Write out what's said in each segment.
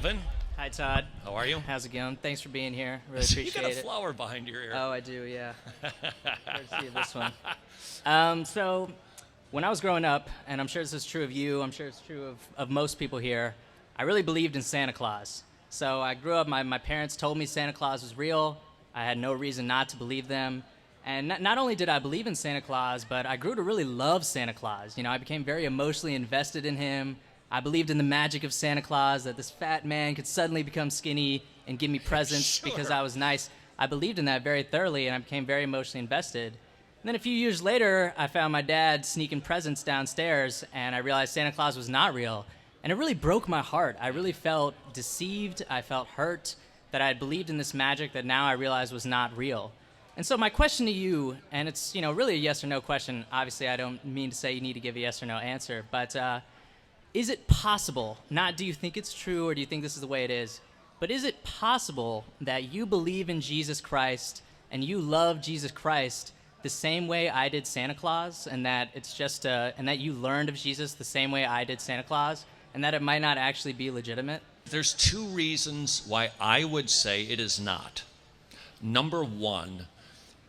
Calvin. Hi, Todd. How are you? How's it going? Thanks for being here. Really appreciate it. You got a flower behind your ear. Oh, I do, yeah. Courtesy of this one. So, when I was growing up, and I'm sure this is true of you, I'm sure it's true of most people here, I really believed in Santa Claus. So I grew up, my parents told me Santa Claus was real. I had no reason not to believe them. And not only did I believe in Santa Claus, but I grew to really love Santa Claus. You know, I became very emotionally invested in him. I believed in the magic of Santa Claus, that this fat man could suddenly become skinny and give me presents because I was nice. I believed in that very thoroughly, and I became very emotionally invested. And then a few years later, I found my dad sneaking presents downstairs, and I realized Santa Claus was not real. And it really broke my heart. I really felt deceived. I felt hurt that I had believed in this magic that now I realized was not real. And so my question to you, and it's, really a yes or no question. Obviously, I don't mean to say you need to give a yes or no answer, but is it possible, not do you think it's true or do you think this is the way it is, but is it possible that you believe in Jesus Christ and you love Jesus Christ the same way I did Santa Claus, and that it's just and that you learned of Jesus the same way I did Santa Claus, and that it might not actually be legitimate? There's two reasons why I would say it is not. Number one,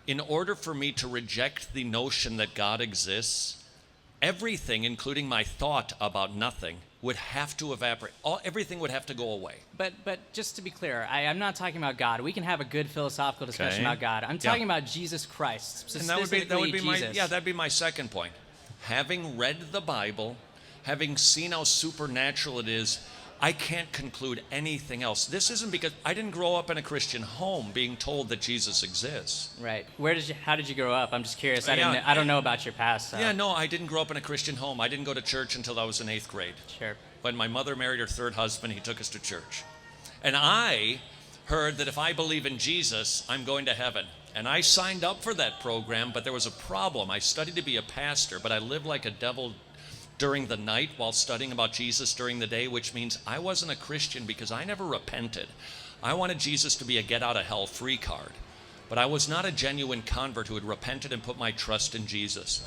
in order for me to reject the notion that God exists, everything, including my thought about nothing, would have to evaporate. Everything would have to go away. But just to be clear, I'm not talking about God. We can have a good philosophical discussion about God. I'm talking about Jesus Christ, and specifically that would be Jesus. that'd be my second point. Having read the Bible, having seen how supernatural it is, I can't conclude anything else. This isn't because I didn't grow up in a Christian home being told that Jesus exists. Right. How did you grow up? I'm just curious. I don't know about your past. So. Yeah, no, I didn't grow up in a Christian home. I didn't go to church until I was in 8th grade. Sure. When my mother married her third husband, he took us to church. And I heard that if I believe in Jesus, I'm going to heaven. And I signed up for that program, but there was a problem. I studied to be a pastor, but I lived like a devil during the night while studying about Jesus during the day, which means I wasn't a Christian because I never repented. I wanted Jesus to be a get-out-of-hell-free card, but I was not a genuine convert who had repented and put my trust in Jesus.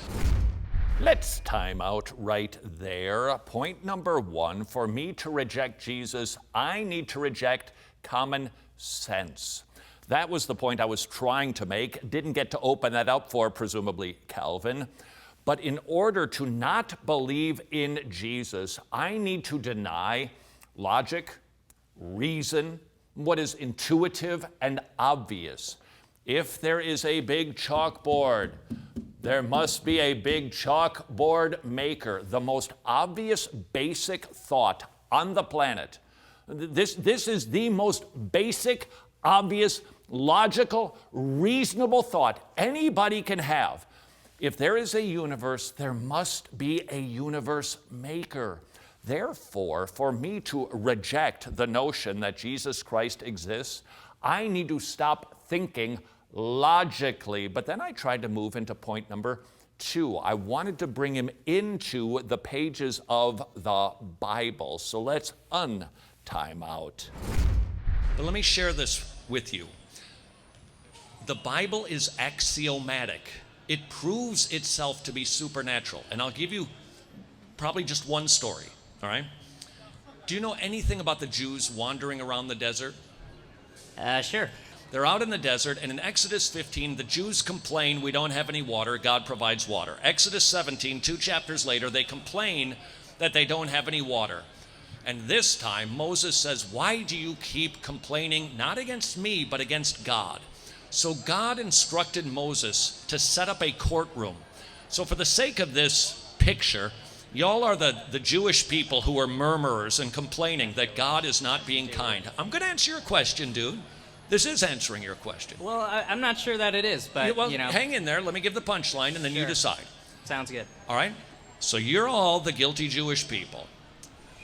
Let's time out right there. Point number one, for me to reject Jesus, I need to reject common sense. That was the point I was trying to make. Didn't get to open that up for, presumably, Calvin. But in order to not believe in Jesus, I need to deny logic, reason, what is intuitive and obvious. If there is a big chalkboard, there must be a big chalkboard maker. The most obvious basic thought on the planet. This is the most basic, obvious, logical, reasonable thought anybody can have. If there is a universe, there must be a universe maker. Therefore, for me to reject the notion that Jesus Christ exists, I need to stop thinking logically. But then I tried to move into point number two. I wanted to bring him into the pages of the Bible. So let's time out. But let me share this with you. The Bible is axiomatic. It proves itself to be supernatural. And I'll give you probably just one story, all right? Do you know anything about the Jews wandering around the desert? Sure. They're out in the desert, and in Exodus 15, the Jews complain, we don't have any water, God provides water. Exodus 17, 2 chapters later, they complain that they don't have any water. And this time, Moses says, why do you keep complaining, not against me, but against God? So God instructed Moses to set up a courtroom. So for the sake of this picture, y'all are the Jewish people who are murmurers and complaining that God is not being kind. I'm going to answer your question, dude. This is answering your question. Well, I'm not sure that it is, but, hang in there. Let me give the punchline, and then you decide. Sounds good. All right? So you're all the guilty Jewish people.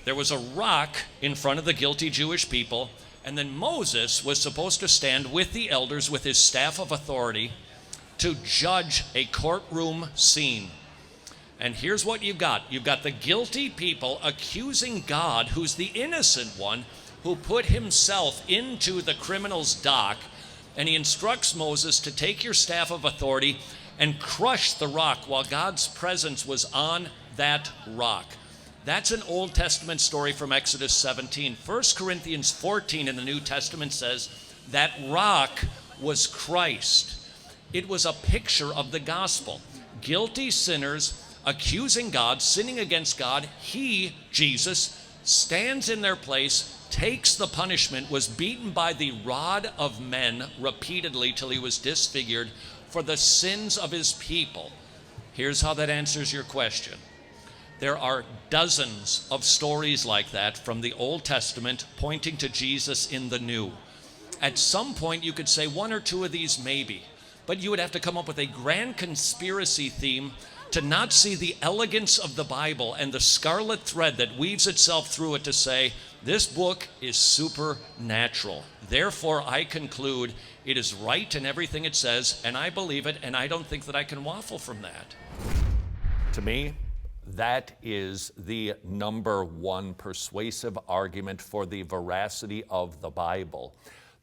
There was a rock in front of the guilty Jewish people, and then Moses was supposed to stand with the elders with his staff of authority to judge a courtroom scene. And here's what you've got. You've got the guilty people accusing God, who's the innocent one, who put himself into the criminal's dock, and he instructs Moses to take your staff of authority and crush the rock while God's presence was on that rock. That's an Old Testament story from Exodus 17. 1 Corinthians 14 in the New Testament says that rock was Christ. It was a picture of the gospel. Guilty sinners accusing God, sinning against God. He, Jesus, stands in their place, takes the punishment, was beaten by the rod of men repeatedly till he was disfigured for the sins of his people. Here's how that answers your question. There are dozens of stories like that from the Old Testament pointing to Jesus in the New. At some point you could say one or two of these maybe, but you would have to come up with a grand conspiracy theme to not see the elegance of the Bible and the scarlet thread that weaves itself through it to say, this book is supernatural. Therefore, I conclude it is right in everything it says, and I believe it, and I don't think that I can waffle from that. To me, that is the number one persuasive argument for the veracity of the Bible.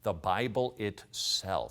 The Bible itself